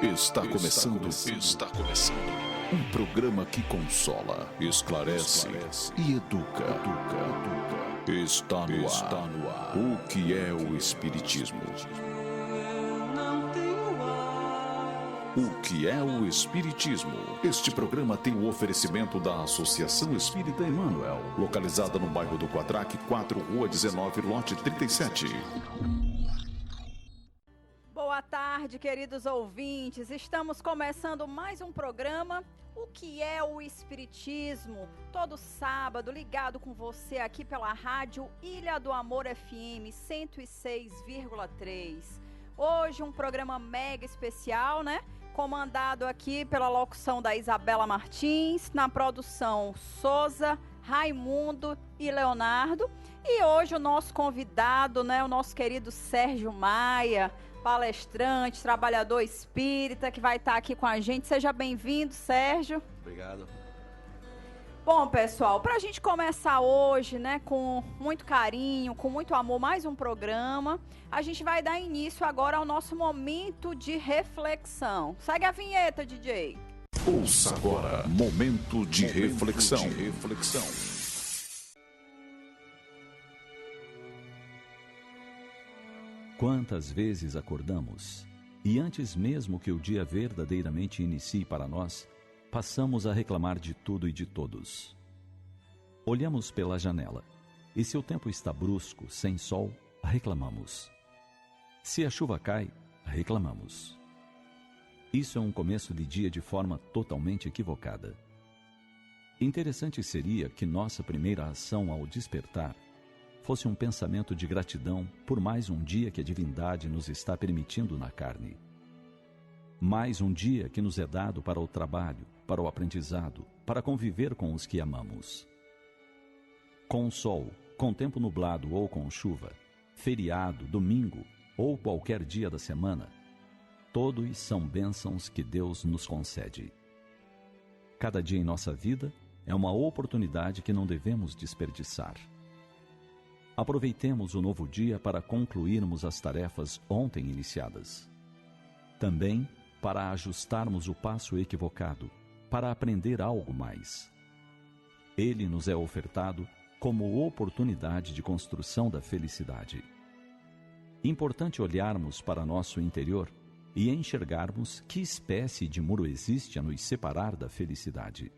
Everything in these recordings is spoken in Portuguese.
Está começando. Um programa que consola, esclarece e educa. Está no ar. O que é o Espiritismo? O que é o Espiritismo? Este programa tem o oferecimento da Associação Espírita Emmanuel, localizada no bairro do Quadraque, 4, Rua 19, lote 37. Boa tarde, queridos ouvintes. Estamos começando mais um programa, O que é o Espiritismo? Todo sábado, ligado com você aqui pela rádio Ilha do Amor FM 106,3. Hoje um programa mega especial, né? Comandado aqui pela locução da Isabela Martins, na produção Souza, Raimundo e Leonardo. E hoje o nosso convidado, né? O nosso querido Sérgio Maia, palestrante, trabalhador espírita, que vai estar aqui com a gente. Seja bem-vindo, Sérgio. Obrigado. Bom, pessoal, para a gente começar hoje, né, com muito carinho, com muito amor, mais um programa, a gente vai dar início agora ao nosso momento de reflexão. Segue a vinheta, DJ. Ouça agora, momento de reflexão. Quantas vezes acordamos e antes mesmo que o dia verdadeiramente inicie para nós, passamos a reclamar de tudo e de todos. Olhamos pela janela e se o tempo está brusco, sem sol, reclamamos. Se a chuva cai, reclamamos. Isso é um começo de dia de forma totalmente equivocada. Interessante seria que nossa primeira ação ao despertar fosse um pensamento de gratidão por mais um dia que a divindade nos está permitindo na carne. Mais um dia que nos é dado para o trabalho, para o aprendizado, para conviver com os que amamos. Com sol, com tempo nublado ou com chuva, feriado, domingo ou qualquer dia da semana, todos são bênçãos que Deus nos concede. Cada dia em nossa vida é uma oportunidade que não devemos desperdiçar. Aproveitemos o novo dia para concluirmos as tarefas ontem iniciadas. Também para ajustarmos o passo equivocado, para aprender algo mais. Ele nos é ofertado como oportunidade de construção da felicidade. Importante olharmos para nosso interior e enxergarmos que espécie de muro existe a nos separar da felicidade.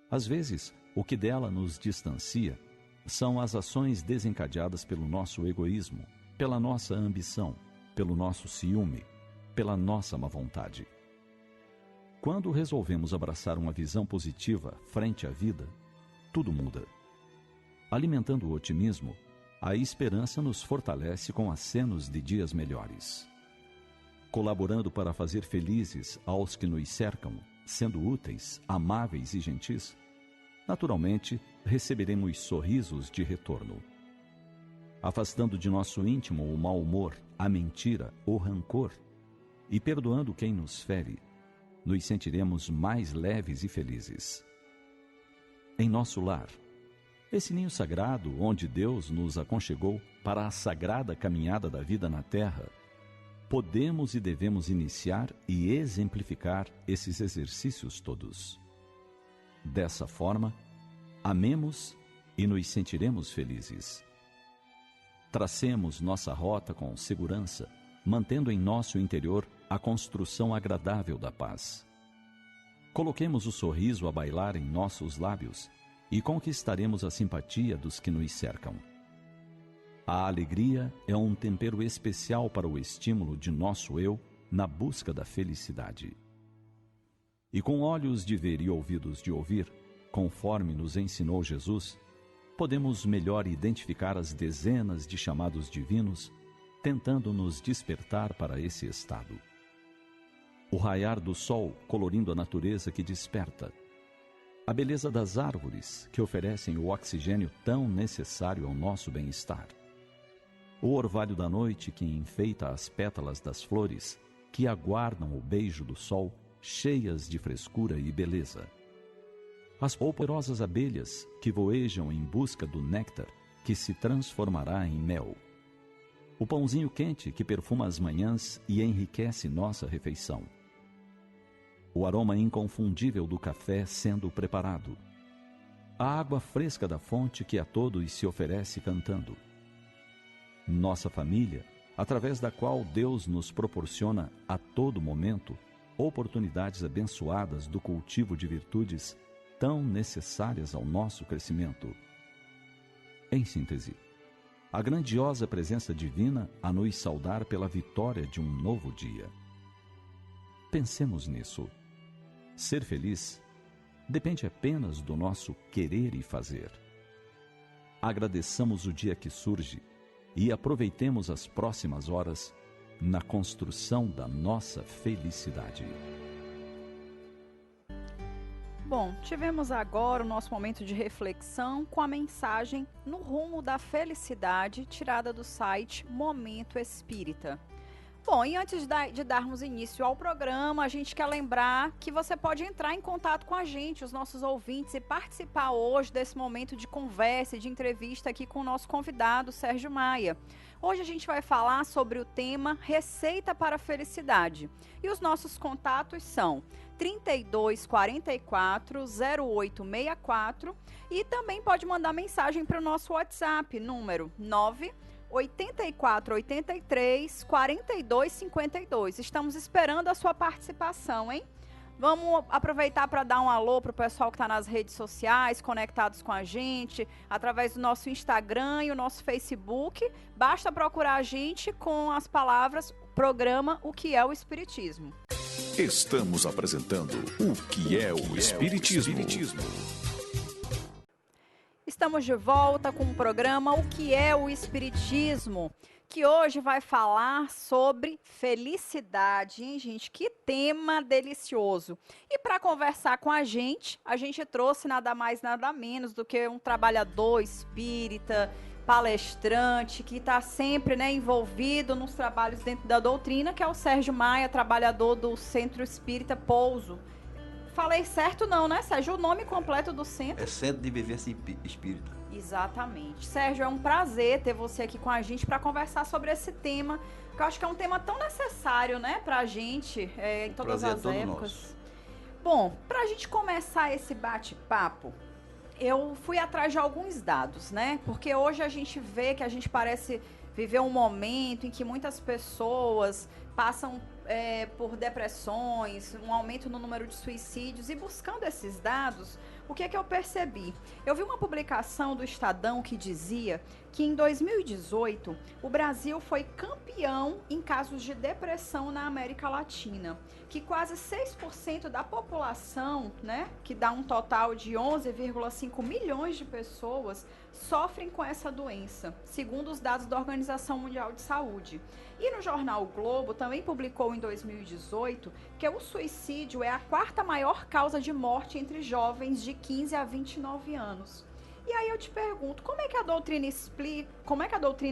Às vezes, o que dela nos distancia são as ações desencadeadas pelo nosso egoísmo, pela nossa ambição, pelo nosso ciúme, pela nossa má vontade. Quando resolvemos abraçar uma visão positiva frente à vida, tudo muda. Alimentando o otimismo, a esperança nos fortalece com acenos de dias melhores. Colaborando para fazer felizes aos que nos cercam, sendo úteis, amáveis e gentis, naturalmente, receberemos sorrisos de retorno. Afastando de nosso íntimo o mau humor, a mentira, o rancor, e perdoando quem nos fere, nos sentiremos mais leves e felizes. Em nosso lar, esse ninho sagrado onde Deus nos aconchegou para a sagrada caminhada da vida na terra, podemos e devemos iniciar e exemplificar esses exercícios todos. Dessa forma, amemos e nos sentiremos felizes. Tracemos nossa rota com segurança, mantendo em nosso interior a construção agradável da paz. Coloquemos o sorriso a bailar em nossos lábios e conquistaremos a simpatia dos que nos cercam. A alegria é um tempero especial para o estímulo de nosso eu na busca da felicidade. E com olhos de ver e ouvidos de ouvir, conforme nos ensinou Jesus, podemos melhor identificar as dezenas de chamados divinos, tentando nos despertar para esse estado. O raiar do sol colorindo a natureza que desperta, a beleza das árvores que oferecem o oxigênio tão necessário ao nosso bem-estar, o orvalho da noite que enfeita as pétalas das flores que aguardam o beijo do sol, cheias de frescura e beleza. As polporosas abelhas que voejam em busca do néctar que se transformará em mel. o pãozinho quente que perfuma as manhãs e enriquece nossa refeição, o aroma inconfundível do café sendo preparado, a água fresca da fonte que a todos se oferece cantando, nossa família, através da qual Deus nos proporciona a todo momento oportunidades abençoadas do cultivo de virtudes tão necessárias ao nosso crescimento. Em síntese, a grandiosa presença divina a nos saudar pela vitória de um novo dia. Pensemos nisso. Ser feliz depende apenas do nosso querer e fazer. Agradeçamos o dia que surge e aproveitemos as próximas horas na construção da nossa felicidade. Bom, tivemos agora o nosso momento de reflexão com a mensagem No Rumo da Felicidade, tirada do site Momento Espírita. Bom, e antes de darmos início ao programa, a gente quer lembrar que você pode entrar em contato com a gente, os nossos ouvintes, e participar hoje desse momento de conversa e de entrevista aqui com o nosso convidado, Sérgio Maia. Hoje a gente vai falar sobre o tema Receita para a Felicidade. E os nossos contatos são 3244 0864 e também pode mandar mensagem para o nosso WhatsApp, número 98483-4252. Estamos esperando a sua participação, hein? Vamos aproveitar para dar um alô para o pessoal que está nas redes sociais, conectados com a gente, através do nosso Instagram e o nosso Facebook. Basta procurar a gente com as palavras Programa O Que É o Espiritismo. Estamos apresentando O Que É o Espiritismo. Estamos de volta com o programa O Que É o Espiritismo, que hoje vai falar sobre felicidade, hein, gente? Que tema delicioso. E para conversar com a gente trouxe nada mais, nada menos do que um trabalhador espírita, palestrante, que está sempre, né, envolvido nos trabalhos dentro da doutrina, que é o Sérgio Maia, trabalhador do Centro Espírita Pouso. Falei certo não, né, Sérgio? O nome completo do centro? É Centro de Vivência Espírita. Exatamente. Sérgio, é um prazer ter você aqui com a gente para conversar sobre esse tema, que eu acho que é um tema tão necessário, né, para a gente, em todas as épocas. Nosso. Bom, para a gente começar esse bate-papo, eu fui atrás de alguns dados, né, porque hoje a gente vê que a gente parece viver um momento em que muitas pessoas passam por depressões, um aumento no número de suicídios, e buscando esses dados, o que é que eu percebi? Eu vi uma publicação do Estadão que dizia que em 2018 o Brasil foi campeão em casos de depressão na América Latina, que quase 6% da população, né, que dá um total de 11,5 milhões de pessoas, sofrem com essa doença, segundo os dados da Organização Mundial de Saúde. E no jornal O Globo também publicou em 2018 que o suicídio é a quarta maior causa de morte entre jovens de 15 a 29 anos. E aí eu te pergunto, como é que a doutrina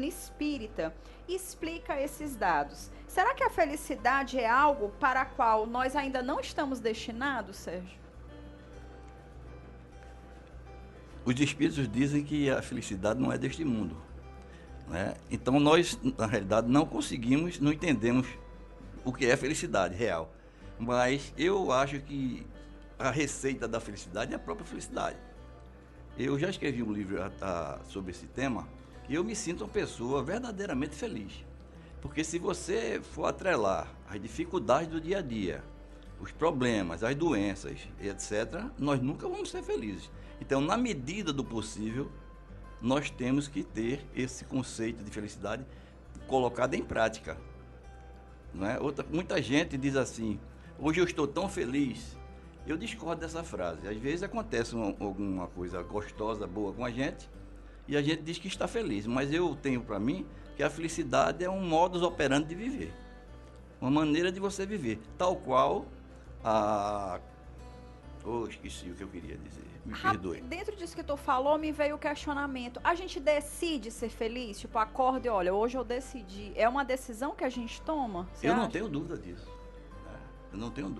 espírita explica esses dados? Será que a felicidade é algo para a qual nós ainda não estamos destinados, Sérgio? Os espíritos dizem que a felicidade não é deste mundo, né? Então nós, na realidade, não entendemos o que é felicidade real. Mas eu acho que a receita da felicidade é a própria felicidade. Eu já escrevi um livro sobre esse tema e eu me sinto uma pessoa verdadeiramente feliz. Porque se você for atrelar as dificuldades do dia a dia, os problemas, as doenças, etc., nós nunca vamos ser felizes. Então, na medida do possível, nós temos que ter esse conceito de felicidade colocado em prática. Não é? Muita gente diz assim, hoje eu estou tão feliz. Eu discordo dessa frase. Às vezes acontece alguma coisa gostosa, boa com a gente, e a gente diz que está feliz. Mas eu tenho para mim que a felicidade é um modus operandi de viver. Uma maneira de você viver. Tal qual esqueci o que eu queria dizer. Me perdoe. Dentro disso que tu falou, me veio o questionamento. A gente decide ser feliz? Tipo, acorda e olha, hoje eu decidi. É uma decisão que a gente toma? Eu não tenho dúvida disso. Eu não tenho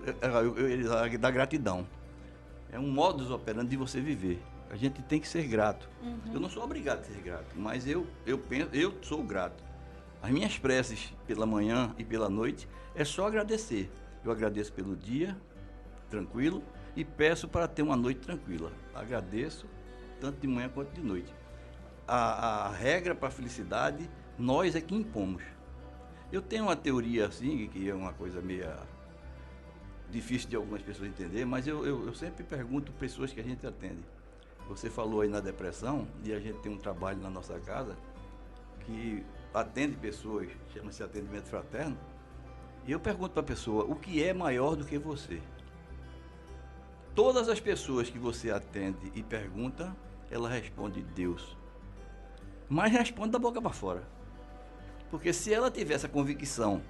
da gratidão. É um modus operandi de você viver. A gente tem que ser grato. Eu não sou obrigado a ser grato, mas eu penso, eu sou grato. As minhas preces pela manhã e pela noite é só agradecer. Eu agradeço pelo dia tranquilo e peço para ter uma noite tranquila. Agradeço tanto de manhã quanto de noite. A regra para a felicidade, nós é que impomos. Eu tenho uma teoria assim, que é uma coisa meio difícil de algumas pessoas entender, mas eu sempre pergunto pessoas que a gente atende. Você falou aí na depressão, e a gente tem um trabalho na nossa casa que atende pessoas, chama-se atendimento fraterno, e eu pergunto para a pessoa, o que é maior do que você? Todas as pessoas que você atende e pergunta, ela responde Deus. Mas responde da boca para fora. Porque se ela tiver essa convicção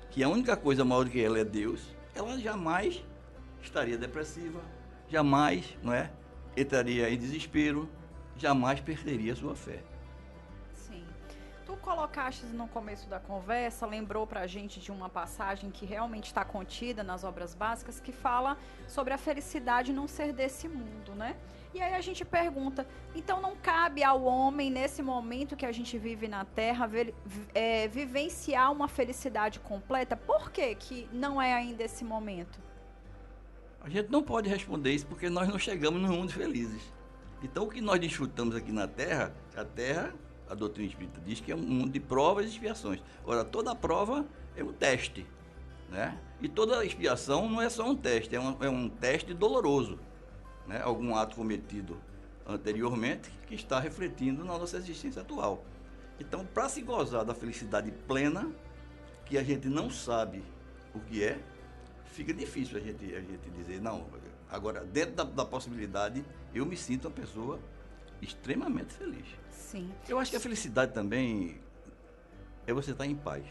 que a única coisa maior do que ela é Deus, ela jamais estaria depressiva, jamais, não é, entraria em desespero, jamais perderia a sua fé. Sim. Tu colocaste no começo da conversa, lembrou pra gente de uma passagem que realmente está contida nas obras básicas, que fala sobre a felicidade não ser desse mundo, né? E aí a gente pergunta, então não cabe ao homem, nesse momento que a gente vive na Terra, vivenciar uma felicidade completa? Por que não é ainda esse momento? A gente não pode responder isso porque nós não chegamos no mundo felizes. Então o que nós desfrutamos aqui na Terra, a doutrina espírita diz que é um mundo de provas e expiações. Ora, toda prova é um teste, né? E toda expiação não é só um teste, é um teste doloroso. Né, algum ato cometido anteriormente que está refletindo na nossa existência atual. Então, para se gozar da felicidade plena, que a gente não sabe o que é, fica difícil a gente dizer, não, agora, dentro da possibilidade, eu me sinto uma pessoa extremamente feliz. Sim. Eu acho que a felicidade também é você estar em paz.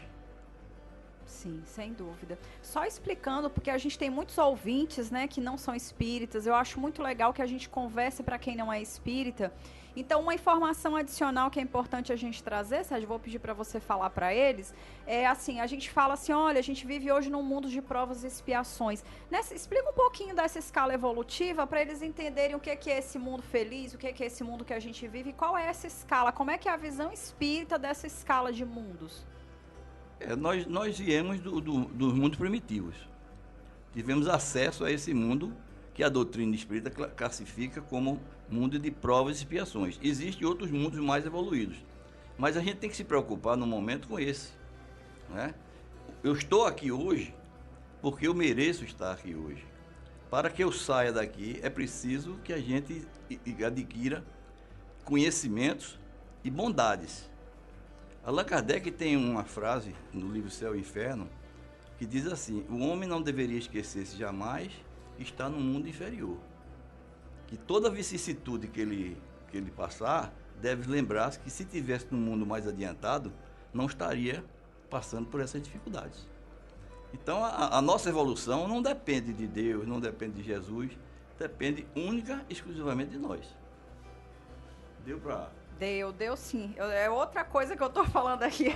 Sim, sem dúvida. Só explicando, porque a gente tem muitos ouvintes, né, que não são espíritas. Eu acho muito legal que a gente converse para quem não é espírita. Então, uma informação adicional que é importante a gente trazer, Sérgio, vou pedir para você falar para eles, é assim, a gente fala assim, olha, a gente vive hoje num mundo de provas e expiações. Explica um pouquinho dessa escala evolutiva para eles entenderem o que é esse mundo feliz, o que é esse mundo que a gente vive, e qual é essa escala, como é que é a visão espírita dessa escala de mundos. Nós viemos dos mundos primitivos. Tivemos acesso a esse mundo que a doutrina espírita classifica como mundo de provas e expiações. Existem outros mundos mais evoluídos, mas a gente tem que se preocupar no momento com esse. Né? Eu estou aqui hoje porque eu mereço estar aqui hoje. Para que eu saia daqui, é preciso que a gente adquira conhecimentos e bondades. Allan Kardec tem uma frase no livro Céu e Inferno que diz assim, o homem não deveria esquecer-se jamais que está no mundo inferior. Que toda vicissitude que ele passar, deve lembrar-se que se estivesse no mundo mais adiantado, não estaria passando por essas dificuldades. Então a nossa evolução não depende de Deus, não depende de Jesus, depende única e exclusivamente de nós. Deu para... Deu sim. É outra coisa que eu tô falando aqui.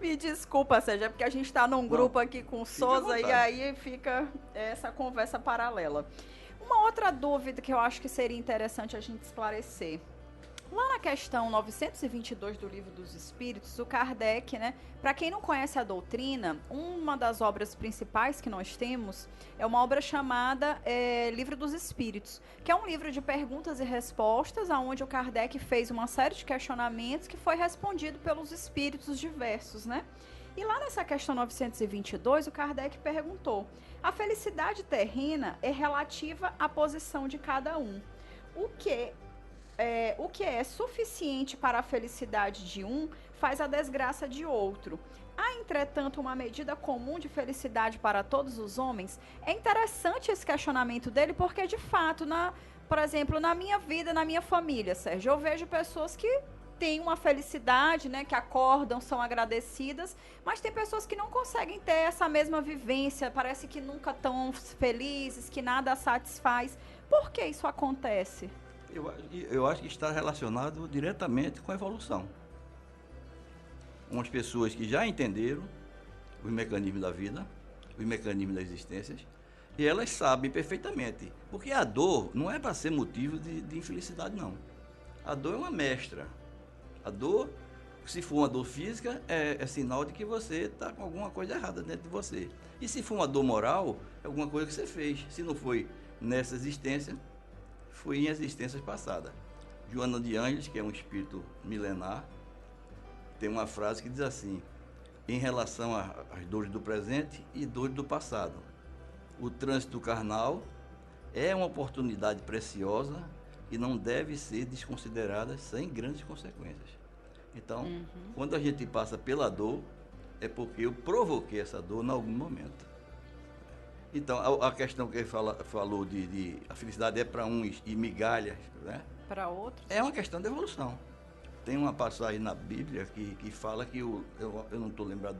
Me desculpa, Sérgio, é porque a gente está num grupo aqui com o Souza e aí fica essa conversa paralela. Uma outra dúvida que eu acho que seria interessante a gente esclarecer. Lá na questão 922 do Livro dos Espíritos, o Kardec, né? Para quem não conhece a doutrina, uma das obras principais que nós temos é uma obra chamada Livro dos Espíritos, que é um livro de perguntas e respostas, onde o Kardec fez uma série de questionamentos que foi respondido pelos espíritos diversos, né? E lá nessa questão 922, o Kardec perguntou: a felicidade terrena é relativa à posição de cada um. O que é suficiente para a felicidade de um faz a desgraça de outro. Há, entretanto, uma medida comum de felicidade para todos os homens? É interessante esse questionamento dele, porque, de fato, por exemplo, na minha vida, na minha família, Sérgio, eu vejo pessoas que têm uma felicidade, né, que acordam, são agradecidas, mas tem pessoas que não conseguem ter essa mesma vivência, parece que nunca estão felizes, que nada as satisfaz. Por que isso acontece? Eu acho que está relacionado diretamente com a evolução. Umas pessoas que já entenderam os mecanismos da vida, os mecanismos das existências, e elas sabem perfeitamente. Porque a dor não é para ser motivo de infelicidade, não. A dor é uma mestra. A dor Se for uma dor física, é sinal de que você está com alguma coisa errada dentro de você. E se for uma dor moral, é alguma coisa que você fez. Se não foi nessa existência, foi em existências passadas. Joana de Ângeles, que é um espírito milenar, tem uma frase que diz assim: em relação às dores do presente e dores do passado, o trânsito carnal é uma oportunidade preciosa e não deve ser desconsiderada sem grandes consequências. Então, quando a gente passa pela dor, é porque eu provoquei essa dor em algum momento. Então, a questão que ele falou de a felicidade é para uns e migalhas, né? Para outros? É uma questão de evolução. Tem uma passagem na Bíblia que fala que, eu não estou lembrado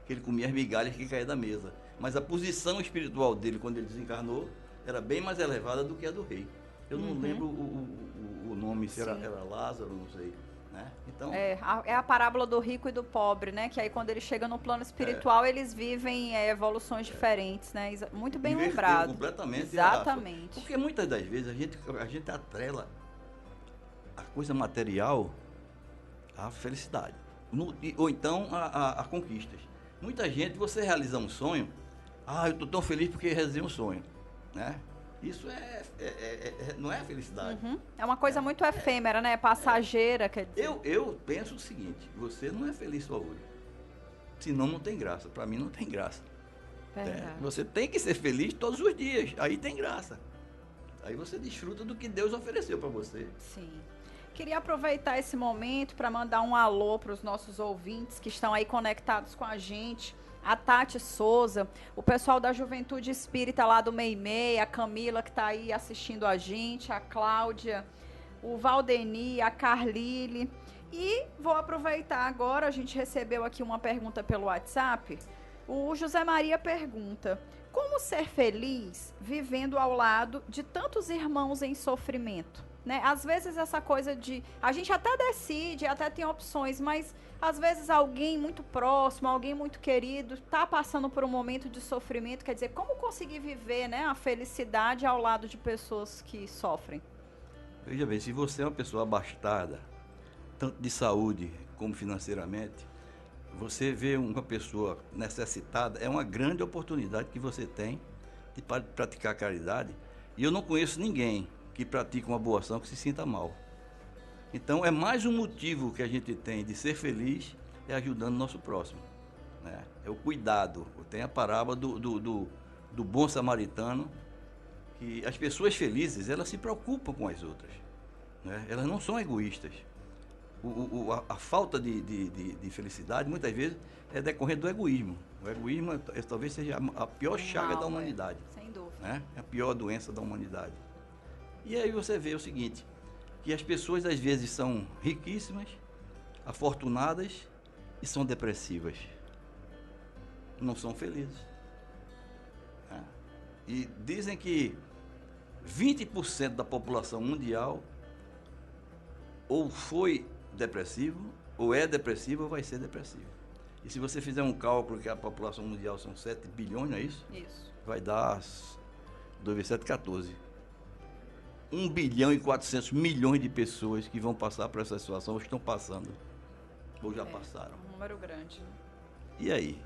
que ele comia as migalhas que caíam da mesa. Mas a posição espiritual dele, quando ele desencarnou, era bem mais elevada do que a do rei. Eu não lembro o nome, se era Lázaro, não sei. Né? Então, é a parábola do rico e do pobre, né? Que aí quando ele chega no plano espiritual, eles vivem evoluções diferentes, né? Muito bem lembrado. Completamente. Exatamente. Porque muitas das vezes a gente atrela a coisa material à felicidade. Ou então a conquistas. Muita gente, você realiza um sonho, eu estou tão feliz porque realizei um sonho. Né? Isso não é felicidade. É uma coisa muito efêmera, né? Passageira, quer dizer. Eu penso o seguinte: você não é feliz só hoje. Senão não tem graça. Para mim não tem graça. Você tem que ser feliz todos os dias. Aí tem graça. Aí você desfruta do que Deus ofereceu para você. Sim. Queria aproveitar esse momento para mandar um alô para os nossos ouvintes que estão aí conectados com a gente. A Tati Souza, o pessoal da Juventude Espírita lá do Meimei, a Camila que está aí assistindo a gente, a Cláudia, o Valdeni, a Carlile. E vou aproveitar agora, a gente recebeu aqui uma pergunta pelo WhatsApp. O José Maria pergunta: como ser feliz vivendo ao lado de tantos irmãos em sofrimento? Né? Às vezes essa coisa de... A gente até decide, até tem opções, mas às vezes alguém muito próximo, alguém muito querido, está passando por um momento de sofrimento. Quer dizer, como conseguir viver, né, a felicidade ao lado de pessoas que sofrem? Veja bem, se você é uma pessoa abastada, tanto de saúde como financeiramente, você vê uma pessoa necessitada, é uma grande oportunidade que você tem de praticar caridade. E eu não conheço ninguém que pratica uma boa ação que se sinta mal. Então, é mais um motivo que a gente tem de ser feliz, é ajudando o nosso próximo. Né? É o cuidado. Tem a parábola do bom samaritano, que as pessoas felizes, elas se preocupam com as outras. Né? Elas não são egoístas. A falta de felicidade, muitas vezes, é decorrente do egoísmo. O egoísmo talvez seja a pior chaga da humanidade. Sem dúvida. Né? É a pior doença da humanidade. E aí você vê o seguinte, que as pessoas às vezes são riquíssimas, afortunadas e são depressivas. Não são felizes. Né? E dizem que 20% da população mundial ou foi depressivo, ou é depressivo, ou vai ser depressivo. E se você fizer um cálculo que a população mundial são 7 bilhões, não é isso? Isso. Vai dar 2 vezes 7, 14. 1 bilhão e 400 milhões de pessoas que vão passar por essa situação, ou estão passando, ou já passaram. Um número grande. E aí?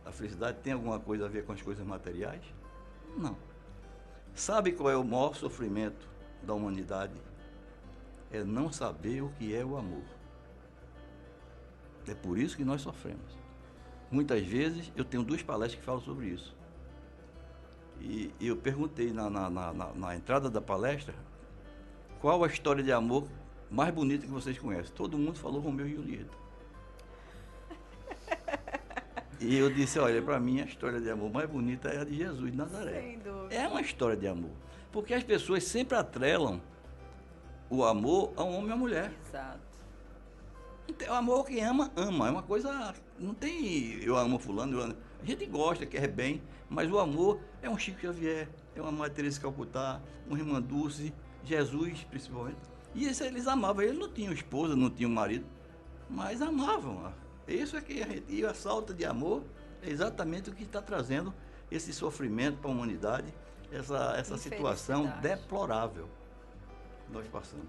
A felicidade tem alguma coisa a ver com as coisas materiais? Não. Sabe qual é o maior sofrimento da humanidade? É não saber o que é o amor. É por isso que nós sofremos. Muitas vezes, eu tenho 2 palestras que falam sobre isso. E eu perguntei na entrada da palestra, qual a história de amor mais bonita que vocês conhecem? Todo mundo falou Romeu e Julieta. E eu disse, olha, para mim a história de amor mais bonita é a de Jesus de Nazaré. Sem dúvida. É uma história de amor. Porque as pessoas sempre atrelam o amor a um homem e a uma mulher. Exato. Então, o amor que ama, ama. É uma coisa... Não tem eu amo fulano, a gente gosta, quer bem, mas o amor é um Chico Xavier, é uma Maria Teresa de Calcutá, uma Irmã Dulce, Jesus, principalmente. E isso eles amavam. Eles não tinham esposa, não tinham marido, mas amavam. Isso é que a gente... E a falta de amor é exatamente o que está trazendo esse sofrimento para a humanidade, essa situação deplorável que nós passamos.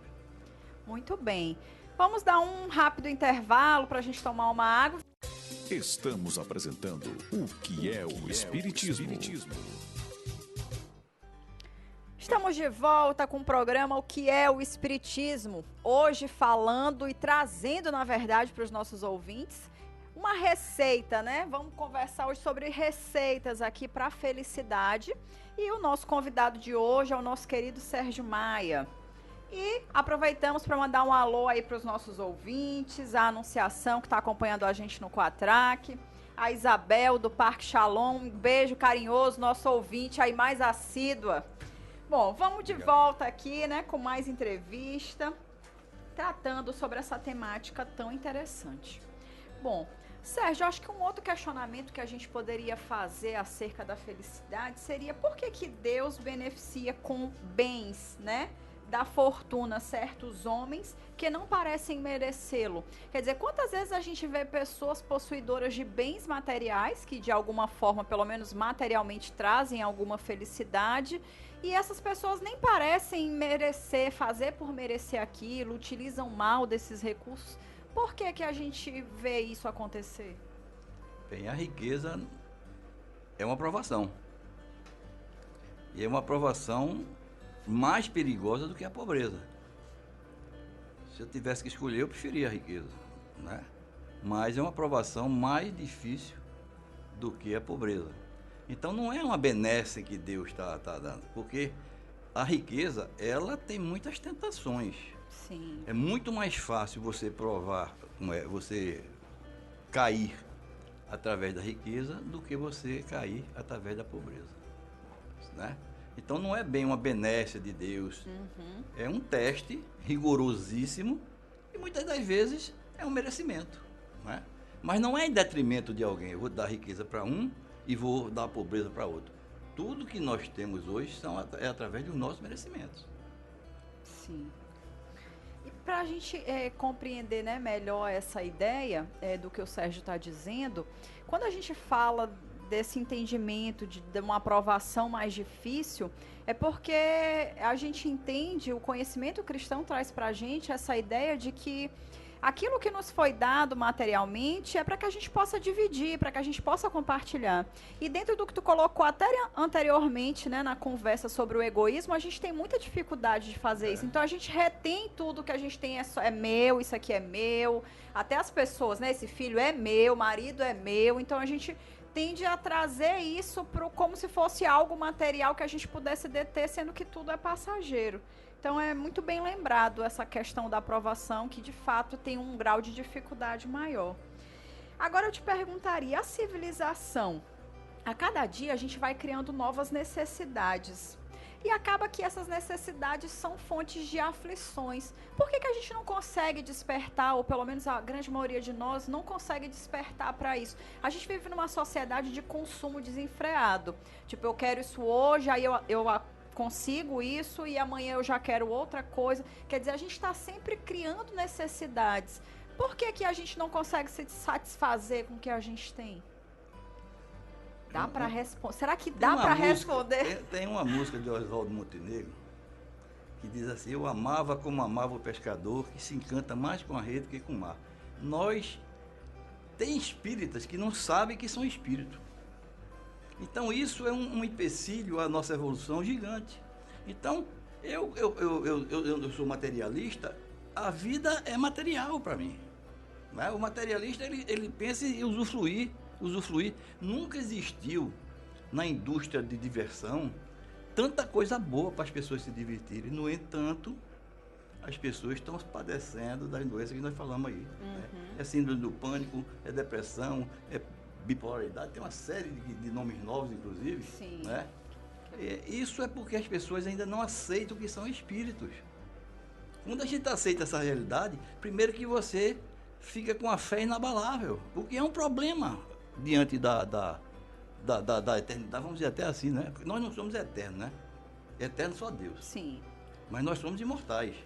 Muito bem. Vamos dar um rápido intervalo para a gente tomar uma água. Estamos apresentando o que é o Espiritismo. Estamos de volta com o programa O que é o Espiritismo. Hoje falando e trazendo, na verdade, para os nossos ouvintes, uma receita, né? Vamos conversar hoje sobre receitas aqui para a felicidade. E o nosso convidado de hoje é o nosso querido Sérgio Maia. E aproveitamos para mandar um alô aí para os nossos ouvintes, a Anunciação que está acompanhando a gente no Quatraque, a Isabel do Parque Shalom, um beijo carinhoso, nosso ouvinte aí mais assídua. Bom, vamos de volta aqui, né, com mais entrevista, tratando sobre essa temática tão interessante. Bom, Sérgio, acho que um outro questionamento que a gente poderia fazer acerca da felicidade seria por que Deus beneficia com bens, né, da fortuna certos homens que não parecem merecê-lo. Quer dizer, quantas vezes a gente vê pessoas possuidoras de bens materiais que de alguma forma, pelo menos materialmente, trazem alguma felicidade, e essas pessoas nem parecem merecer, fazer por merecer aquilo, utilizam mal desses recursos. Por que a gente vê isso acontecer? Bem, a riqueza é uma provação. E é uma provação mais perigosa do que a pobreza. Se eu tivesse que escolher, eu preferia a riqueza, né? Mas é uma provação mais difícil do que a pobreza. Então não é uma benesse que Deus está dando, porque a riqueza, ela tem muitas tentações. Sim. É muito mais fácil você provar, você cair através da riqueza do que você cair através da pobreza, né? Então não é bem uma benécia de Deus, é um teste rigorosíssimo e muitas das vezes é um merecimento, né? Mas não é em detrimento de alguém. Eu vou dar riqueza para um e vou dar pobreza para outro. Tudo que nós temos hoje é através dos nossos merecimentos. Sim. E para a gente compreender, né, melhor essa ideia do que o Sérgio está dizendo, quando a gente fala desse entendimento de uma aprovação mais difícil, é porque a gente entende, o conhecimento cristão traz para a gente essa ideia de que aquilo que nos foi dado materialmente é para que a gente possa dividir, para que a gente possa compartilhar. E dentro do que tu colocou até anteriormente, né, na conversa sobre o egoísmo, a gente tem muita dificuldade de fazer isso. Então a gente retém tudo que a gente tem, é meu, isso aqui é meu. Até as pessoas, né, esse filho é meu, marido é meu. Então a gente tende a trazer isso como se fosse algo material que a gente pudesse deter, sendo que tudo é passageiro. Então é muito bem lembrado essa questão da aprovação, que de fato tem um grau de dificuldade maior. Agora eu te perguntaria, a civilização, a cada dia a gente vai criando novas necessidades. E acaba que essas necessidades são fontes de aflições. Por que a gente não consegue despertar, ou pelo menos a grande maioria de nós não consegue despertar para isso? A gente vive numa sociedade de consumo desenfreado. Tipo, eu quero isso hoje, aí eu consigo isso e amanhã eu já quero outra coisa. Quer dizer, a gente está sempre criando necessidades. Por que a gente não consegue se satisfazer com o que a gente tem? Dá para responder? Será que dá para responder? Tem uma música de Oswaldo Montenegro que diz assim: eu amava como amava o pescador, que se encanta mais com a rede que com o mar. Tem espíritas que não sabem que são espíritos. Então isso é um empecilho à nossa evolução gigante. Então, eu sou materialista, a vida é material para mim, né? O materialista, ele pensa em usufruir. Nunca existiu na indústria de diversão tanta coisa boa para as pessoas se divertirem. No entanto, as pessoas estão padecendo das doenças que nós falamos aí, né? É síndrome do pânico, é depressão, é bipolaridade, tem uma série de nomes novos, inclusive. Sim. Né? Isso é porque as pessoas ainda não aceitam que são espíritos. Quando a gente aceita essa realidade, primeiro que você fica com a fé inabalável, o que é um problema diante da eternidade, vamos dizer até assim, né? Porque nós não somos eternos, né? Eterno só Deus. Sim. Mas nós somos imortais,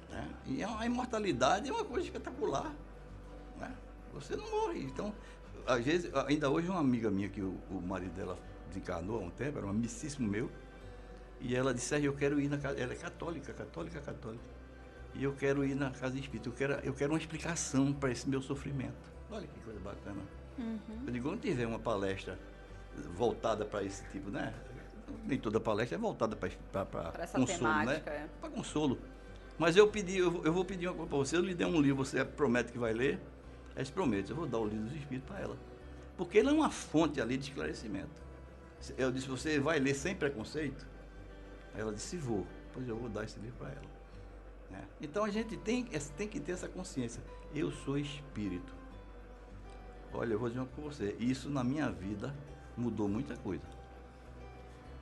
né? E a imortalidade é uma coisa espetacular, né? Você não morre. Então, às vezes, ainda hoje uma amiga minha, que o marido dela desencarnou há um tempo, era um amicíssimo meu, e ela disse: eu quero ir na casa. Ela é católica. e eu quero ir na casa espírita, eu quero uma explicação para esse meu sofrimento. Olha que coisa bacana. Eu digo, quando tiver uma palestra voltada para esse tipo, né? Nem toda palestra é voltada para essa consolo, temática, né? é. Para consolo. Mas eu vou pedir uma coisa para você, eu lhe dei um livro, você promete que vai ler? Aí você promete, eu vou dar o livro dos Espíritos para ela. Porque ele é uma fonte ali de esclarecimento. Eu disse, você vai ler sem preconceito? Aí ela disse, vou. Pois eu vou dar esse livro para ela. Né? Então a gente tem que ter essa consciência. Eu sou espírito. Olha, eu vou dizer uma coisa para você. Isso na minha vida mudou muita coisa.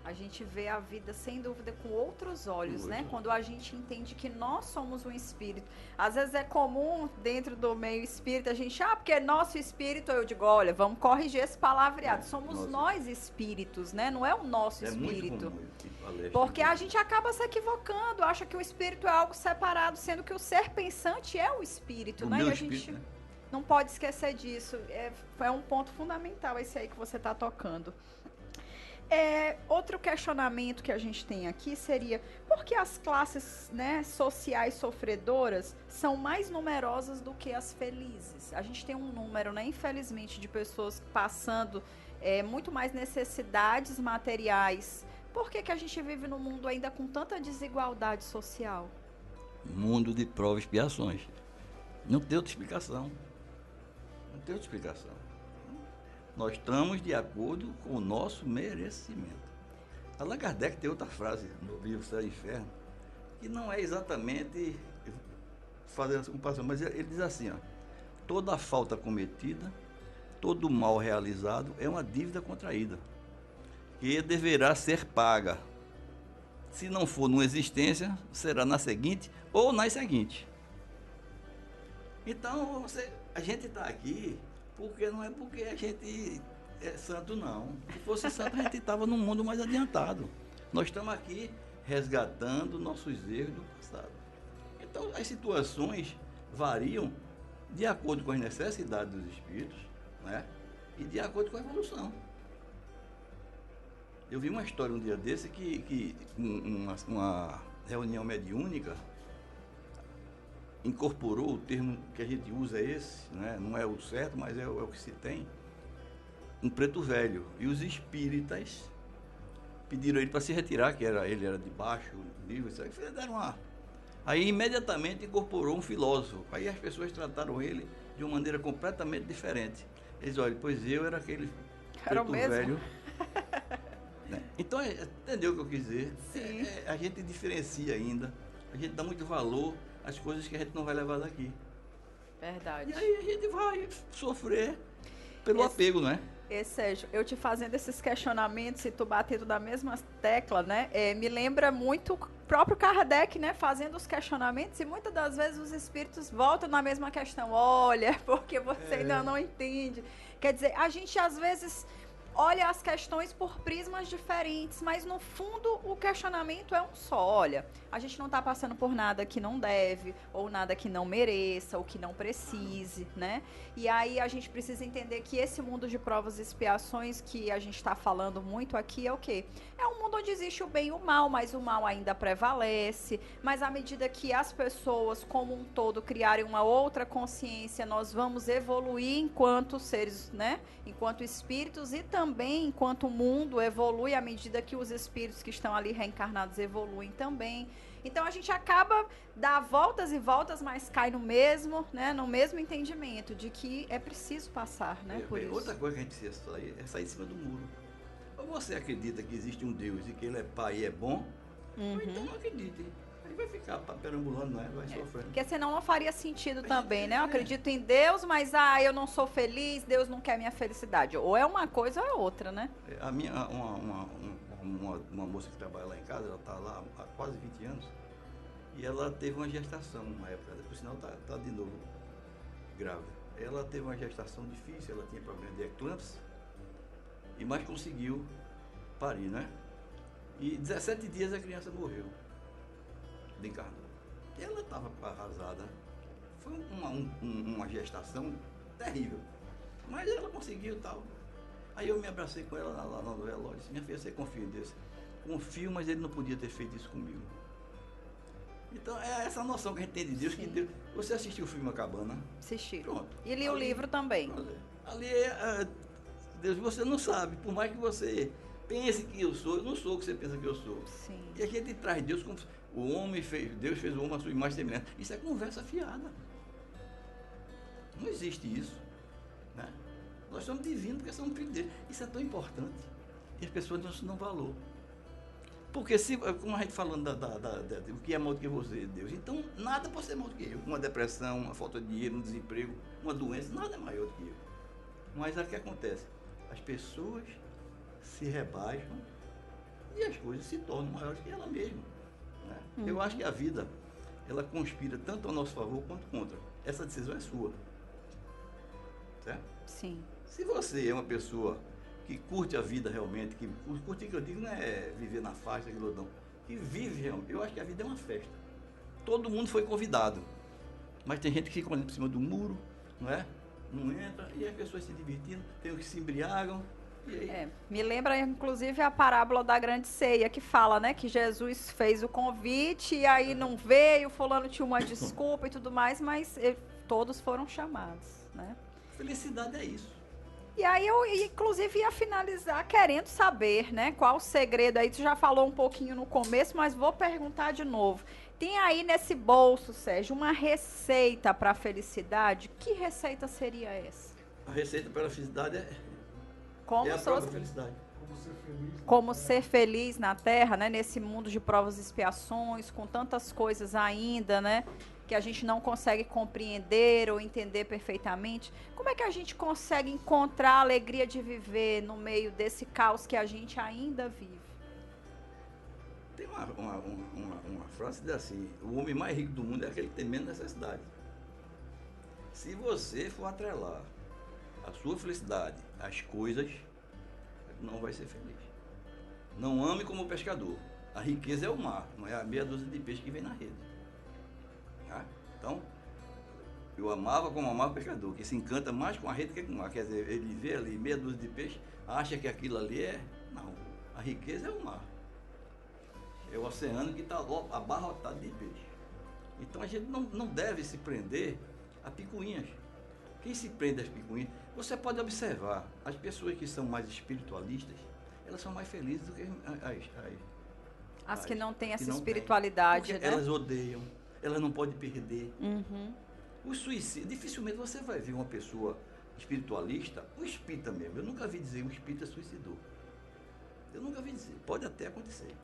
A gente vê a vida, sem dúvida, com outros olhos, né? Quando a gente entende que nós somos um espírito. Às vezes é comum, dentro do meio espírita, a gente, porque é nosso espírito, eu digo, olha, vamos corrigir esse palavreado. Somos nós espíritos, né? Não é o nosso espírito. Muito comum, porque a gente acaba se equivocando, acha que o espírito é algo separado, sendo que o ser pensante é o espírito, né? E a gente não pode esquecer disso. É um ponto fundamental esse aí que você está tocando. Outro questionamento que a gente tem aqui seria, por que as classes, né, sociais sofredoras são mais numerosas do que as felizes? A gente tem um número, né, infelizmente, de pessoas passando muito mais necessidades materiais. Por que a gente vive num mundo ainda com tanta desigualdade social? Mundo de provas e expiações. Não tem outra explicação. Não tem outra explicação. Nós estamos de acordo com o nosso merecimento. Allan Kardec tem outra frase no livro Céu e Inferno, que não é exatamente fazendo essa comparação, mas ele diz assim, toda falta cometida, todo mal realizado é uma dívida contraída, que deverá ser paga. Se não for numa existência, será na seguinte ou nas seguintes. Então, a gente está aqui porque não é porque a gente é santo, não. Se fosse santo, a gente estava num mundo mais adiantado. Nós estamos aqui resgatando nossos erros do passado. Então, as situações variam de acordo com as necessidades dos espíritos, né? E de acordo com a evolução. Eu vi uma história um dia desse que uma reunião mediúnica incorporou o termo que a gente usa né? Não é o certo, mas é o que se tem, um preto velho. E os espíritas pediram ele para se retirar, que ele era de baixo nível, isso aí, aí imediatamente incorporou um filósofo. Aí as pessoas trataram ele de uma maneira completamente diferente. Eles, olha, pois eu era aquele preto velho. Né? Então, entendeu o que eu quis dizer? Sim. A gente diferencia ainda, a gente dá muito valor às coisas que a gente não vai levar daqui. Verdade. E aí a gente vai sofrer pelo apego, né? Sérgio, eu te fazendo esses questionamentos e tu batendo na mesma tecla, né? Me lembra muito o próprio Kardec, né? Fazendo os questionamentos e muitas das vezes os espíritos voltam na mesma questão. Olha, porque você ainda não entende. Quer dizer, a gente às vezes olha as questões por prismas diferentes, mas no fundo o questionamento é um só. Olha, a gente não está passando por nada que não deve, ou nada que não mereça, ou que não precise, né? E aí a gente precisa entender que esse mundo de provas e expiações que a gente está falando muito aqui é o quê? É um mundo onde existe o bem e o mal, mas o mal ainda prevalece, mas à medida que as pessoas como um todo criarem uma outra consciência, nós vamos evoluir enquanto seres, né? Enquanto espíritos e também enquanto o mundo evolui à medida que os espíritos que estão ali reencarnados evoluem também. Então a gente acaba dá voltas e voltas, mas cai no mesmo, né, no mesmo entendimento de que é preciso passar, né, por isso. Outra coisa que a gente precisa sair de cima do muro. Ou você acredita que existe um Deus e que ele é pai e é bom, ou então não acredite. Aí vai ficar perambulando, né? Vai sofrendo. Porque senão não faria sentido também, né? Eu acredito em Deus, mas eu não sou feliz, Deus não quer minha felicidade. Ou é uma coisa ou é outra, né? A minha, uma moça que trabalha lá em casa, ela está lá há quase 20 anos, e ela teve uma gestação na época, por sinal está de novo grávida. Ela teve uma gestação difícil, ela tinha problema de eclâmpsia, mas conseguiu parir, né? E 17 dias a criança morreu. Desencarnou. Ela estava arrasada. Foi uma gestação terrível. Mas ela conseguiu e tal. Aí eu me abracei com ela lá no velório. Disse, minha filha, você confia em Deus? Confio, mas ele não podia ter feito isso comigo. Então, é essa noção que a gente tem de Deus, que Deus... Você assistiu o filme Acabana? Assisti. Pronto. E li o livro também. Ali Deus, você não sabe, por mais que você pense que eu não sou o que você pensa que eu sou. Sim. E aqui a gente traz Deus como o homem fez, Deus fez o homem à sua imagem e semelhança. Isso é conversa fiada. Não existe isso. Né? Nós somos divinos porque somos filhos dele. Isso é tão importante. E as pessoas não se dão valor. Porque, como a gente falando do que é maior do que você, Deus, então nada pode ser maior do que eu. Uma depressão, uma falta de dinheiro, um desemprego, uma doença, nada é maior do que eu. Mas o que acontece? As pessoas se rebaixam e as coisas se tornam maiores que ela mesma. Né? Eu acho que a vida, ela conspira tanto ao nosso favor quanto contra. Essa decisão é sua. Certo? Sim. Se você é uma pessoa que curte a vida realmente, que curte, que eu digo, não é viver na faixa, aquilo não, que vive realmente, eu acho que a vida é uma festa. Todo mundo foi convidado, mas tem gente que fica olhando por cima do muro, não é? Não entra, e as pessoas se divertindo, tem os que se embriagam, e aí... Me lembra, inclusive, a parábola da grande ceia, que fala, né, que Jesus fez o convite, e aí não veio, fulano tinha uma desculpa e tudo mais, mas todos foram chamados, né? Felicidade é isso. E aí eu, inclusive, ia finalizar querendo saber, né, qual o segredo aí. Tu já falou um pouquinho no começo, mas vou perguntar de novo. Tem aí nesse bolso, Sérgio, uma receita para a felicidade? Que receita seria essa? A receita para a felicidade é Como a própria felicidade. Como ser feliz na Terra, né, nesse mundo de provas e expiações, com tantas coisas ainda, né, que a gente não consegue compreender ou entender perfeitamente. Como é que a gente consegue encontrar a alegria de viver no meio desse caos que a gente ainda vive? Tem uma frase que diz assim: o homem mais rico do mundo é aquele que tem menos necessidade. Se você for atrelar a sua felicidade às coisas, não vai ser feliz. Não ame como pescador. A riqueza é o mar, não é a meia dúzia de peixes que vem na rede. Tá? Então, eu amava como amava o pescador, que se encanta mais com a rede que com o mar. Quer dizer, ele vê ali meia dúzia de peixes, acha que aquilo ali é... Não, a riqueza é o mar. É o oceano que está abarrotado de peixe. Então a gente não deve se prender a picuinhas. Quem se prende às picuinhas, você pode observar, as pessoas que são mais espiritualistas, elas são mais felizes do que as que não têm essa não espiritualidade, têm, né? Elas odeiam, elas não podem perder. Uhum. O suicídio, dificilmente você vai ver uma pessoa espiritualista, o espírita mesmo. Eu nunca vi dizer um espírita suicidou. Eu nunca vi dizer. Pode até acontecer.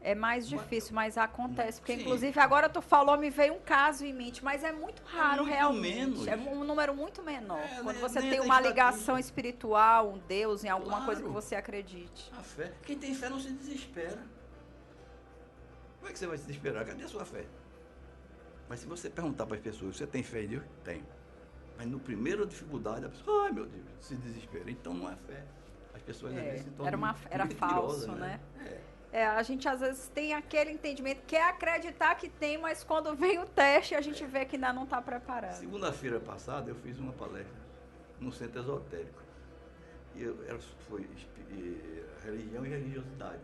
É mais difícil, mas acontece. Porque, Sim. inclusive, agora tu falou, me veio um caso em mente, mas é muito raro, muito realmente. menos. É um número muito menor. Quando você nem tem tem uma estatística. ligação espiritual, um Deus, em alguma Claro. coisa que você acredite. A fé. Quem tem fé não se desespera. Como é que você vai se desesperar? Cadê a sua fé? Mas se você perguntar para as pessoas, você tem fé em Deus? Tenho. Mas no primeiro dificuldade, a pessoa, ai meu Deus, se desespera. Então não é fé. As pessoas às vezes se tornam Era mentirosas, falso, né? É. A gente às vezes tem aquele entendimento, quer acreditar que tem, mas quando vem o teste, a gente vê que ainda não está preparado. Segunda-feira passada eu fiz uma palestra no centro esotérico. E foi religião e religiosidade.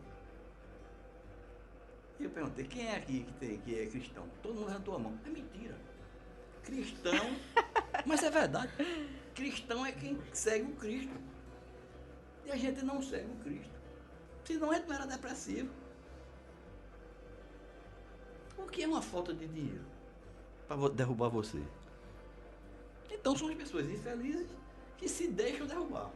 E eu perguntei, quem é aqui que é cristão? Todo mundo levantou a mão. É mentira. Cristão, mas é verdade. Cristão é quem segue o Cristo. E a gente não segue o Cristo. Senão a gente não era depressivo. O que é uma falta de dinheiro para derrubar você? Então são as pessoas infelizes que se deixam derrubar.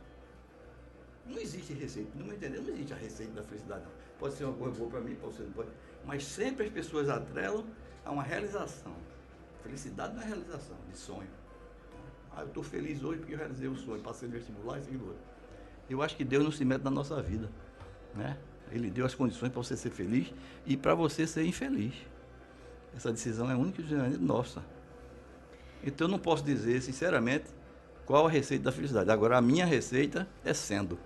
Não existe receita, não me entendeu? Não existe a receita da felicidade, não. Pode ser uma coisa boa para mim, pode ser não pode. Mas sempre as pessoas atrelam a uma realização. Felicidade não é realização, de sonho. Eu estou feliz hoje porque eu realizei o sonho, passei no vestibular e segundo. Eu acho que Deus não se mete na nossa vida, né? Ele deu as condições para você ser feliz e para você ser infeliz. Essa decisão é única e nossa. Então eu não posso dizer, sinceramente, qual a receita da felicidade. Agora, a minha receita é sendo.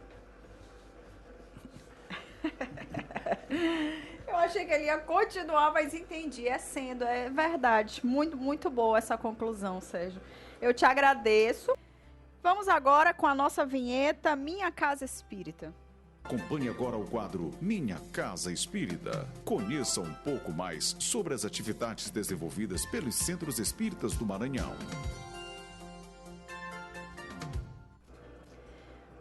Eu achei que ele ia continuar, mas entendi. É sendo, é verdade. Muito, muito boa essa conclusão, Sérgio. Eu te agradeço. Vamos agora com a nossa vinheta Minha Casa Espírita. Acompanhe agora o quadro Minha Casa Espírita. Conheça um pouco mais sobre as atividades desenvolvidas pelos Centros Espíritas do Maranhão.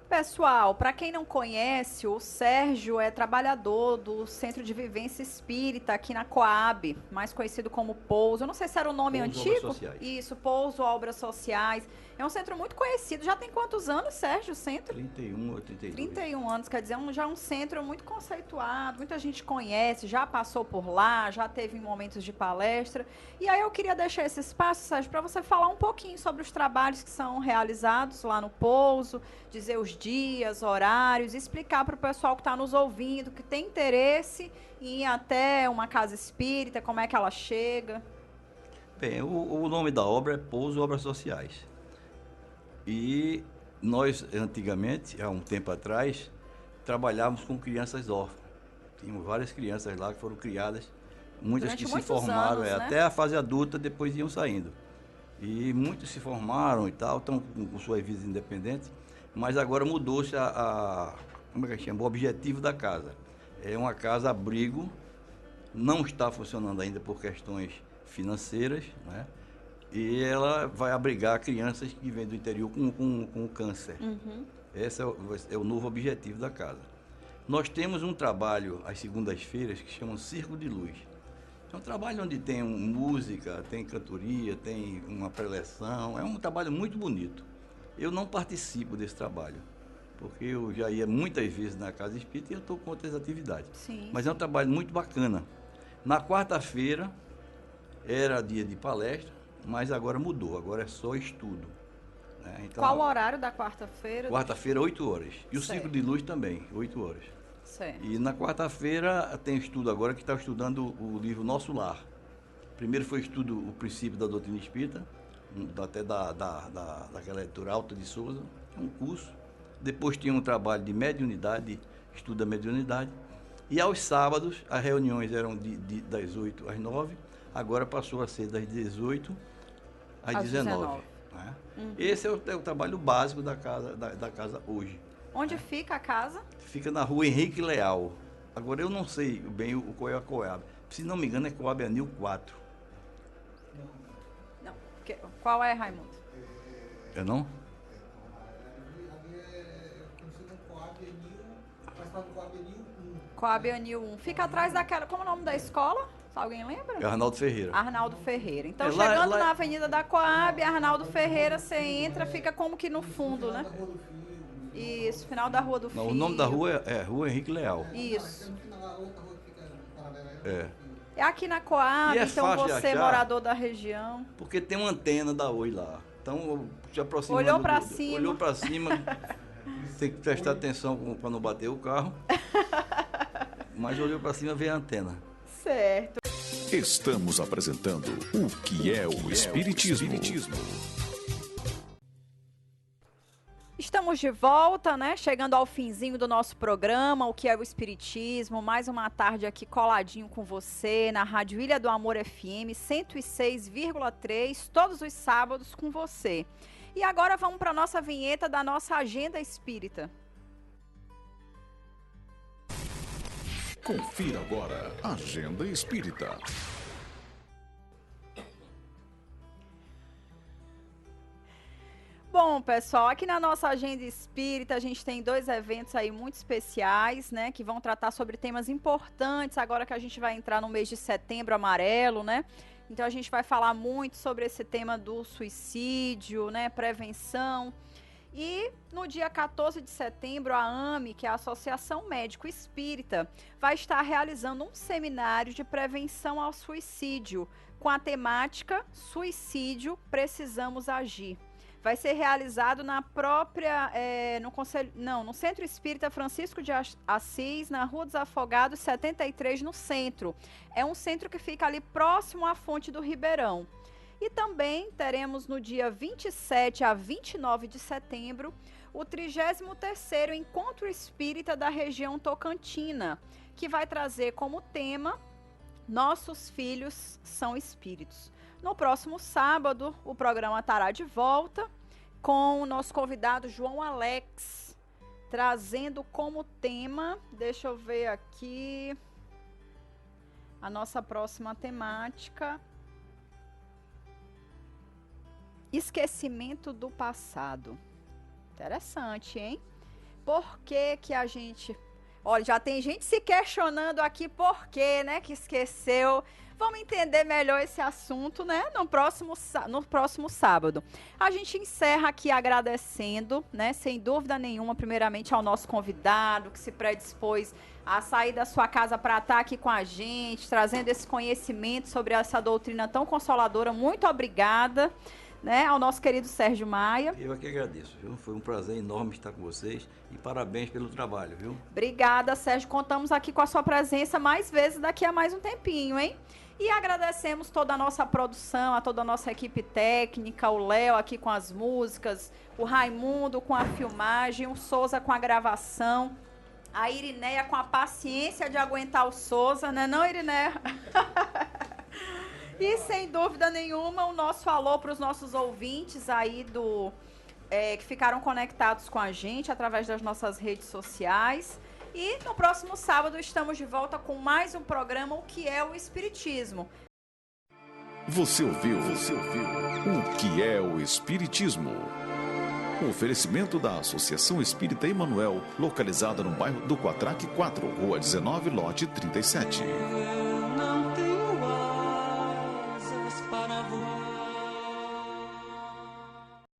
Pessoal, para quem não conhece, o Sérgio é trabalhador do Centro de Vivência Espírita aqui na Coab, mais conhecido como Pouso. Eu não sei se era o nome Pouso antigo. Obras Sociais. Isso, Pouso Obras Sociais. É um centro muito conhecido. Já tem quantos anos, Sérgio, o centro? 31 ou 32. 31 anos, quer dizer, já é um centro muito conceituado, muita gente conhece, já passou por lá, já teve momentos de palestra. E aí eu queria deixar esse espaço, Sérgio, para você falar um pouquinho sobre os trabalhos que são realizados lá no Pouso, dizer os dias, horários, explicar para o pessoal que está nos ouvindo, que tem interesse em ir até uma casa espírita, como é que ela chega. Bem, o nome da obra é Pouso Obras Sociais. E nós, antigamente, há um tempo atrás, trabalhávamos com crianças órfãs. Tínhamos várias crianças lá que foram criadas, muitas Durante que se muitos formaram, anos, né? até a fase adulta, depois iam saindo. E muitos se formaram e tal, estão com suas vidas independentes, mas agora mudou-se como é que chama? O objetivo da casa. É uma casa abrigo, não está funcionando ainda por questões financeiras, né? E ela vai abrigar crianças que vêm do interior com câncer. Uhum. Esse é o novo objetivo da casa. Nós temos um trabalho às segundas-feiras que chama Círculo de Luz. É um trabalho onde tem música, tem cantoria, tem uma preleção. É um trabalho muito bonito. Eu não participo desse trabalho, porque eu já ia muitas vezes na casa espírita e eu estou com outras atividades. Sim. Mas é um trabalho muito bacana. Na quarta-feira era dia de palestra, mas agora mudou, agora é só estudo. Né? Então, Qual o horário da quarta-feira? quarta-feira, 8 horas. E o Certo. Ciclo de Luz também, 8 horas. Certo. E na quarta-feira tem estudo agora que está estudando o livro Nosso Lar. Primeiro foi estudo o princípio da doutrina espírita, até daquela leitura Alta de Souza, é um curso. Depois tinha um trabalho de mediunidade, estudo da mediunidade. E aos sábados, as reuniões eram das 8 às 9, agora passou a ser das 18 às 19. Né? Uhum. Esse é o trabalho básico da casa hoje. Onde fica a casa? Fica na rua Henrique Leal. Agora eu não sei bem qual é a Coab. Se não me engano é Coab Anil 4. Não. Qual é, Raimundo? É não? Coab Anil 1. Fica atrás daquela... Como é o nome da escola? Alguém lembra? É Arnaldo Ferreira. Arnaldo Ferreira. Então, É lá- chegando lá- na Avenida da Coab, Arnaldo Ferreira, você entra, fica como que no fundo, né? Isso, final da Rua do Fio. Não, o nome da rua é Rua Henrique Leal. Isso. É. É aqui na Coab, E é então fácil de você, achar. morador da região. Porque tem uma antena da Oi lá. Então, se aproximando... Olhou pra cima. Olhou pra cima. Tem que prestar atenção para não bater o carro. Mas olhou pra cima e vê a antena. Certo. Estamos apresentando o que é o Espiritismo. Estamos de volta, né? Chegando ao finzinho do nosso programa, o que é o Espiritismo. Mais uma tarde aqui coladinho com você na Rádio Ilha do Amor FM 106,3, todos os sábados com você. E agora vamos para a nossa vinheta da nossa Agenda Espírita. Confira agora a Agenda Espírita. Bom, pessoal, aqui na nossa Agenda Espírita a gente tem 2 eventos aí muito especiais, né, que vão tratar sobre temas importantes, agora que a gente vai entrar no mês de setembro amarelo, né? Então a gente vai falar muito sobre esse tema do suicídio, né, prevenção. E no dia 14 de setembro, a AME, que é a Associação Médico Espírita, vai estar realizando um seminário de prevenção ao suicídio, com a temática Suicídio, Precisamos Agir. Vai ser realizado na própria, no Centro Espírita Francisco de Assis, na Rua dos Afogados, 73, no centro. É um centro que fica ali próximo à Fonte do Ribeirão. E também teremos no dia 27 a 29 de setembro o 33º Encontro Espírita da região Tocantina, que vai trazer como tema Nossos Filhos São Espíritos. No próximo sábado, o programa estará de volta com o nosso convidado João Alex, trazendo como tema, deixa eu ver aqui, a nossa próxima temática, esquecimento do passado. Interessante, hein? Por que a gente... Olha, já tem gente se questionando aqui por quê, né, que esqueceu. Vamos entender melhor esse assunto, né, no próximo sábado. A gente encerra aqui agradecendo, né, sem dúvida nenhuma, primeiramente ao nosso convidado, que se predispôs a sair da sua casa para estar aqui com a gente, trazendo esse conhecimento sobre essa doutrina tão consoladora. Muito obrigada, né, ao nosso querido Sérgio Maia. Eu aqui agradeço, viu? Foi um prazer enorme estar com vocês e parabéns pelo trabalho, viu? Obrigada, Sérgio. Contamos aqui com a sua presença mais vezes daqui a mais um tempinho, hein? E agradecemos toda a nossa produção, a toda a nossa equipe técnica, o Léo aqui com as músicas, o Raimundo com a filmagem, o Souza com a gravação, a Irineia com a paciência de aguentar o Souza, né não, Irineia? E, sem dúvida nenhuma, o nosso alô para os nossos ouvintes aí que ficaram conectados com a gente através das nossas redes sociais. E no próximo sábado estamos de volta com mais um programa, O que é o Espiritismo. Você ouviu O que é o Espiritismo? Um oferecimento da Associação Espírita Emanuel, localizada no bairro do Quatraque 4, Rua 19, lote 37.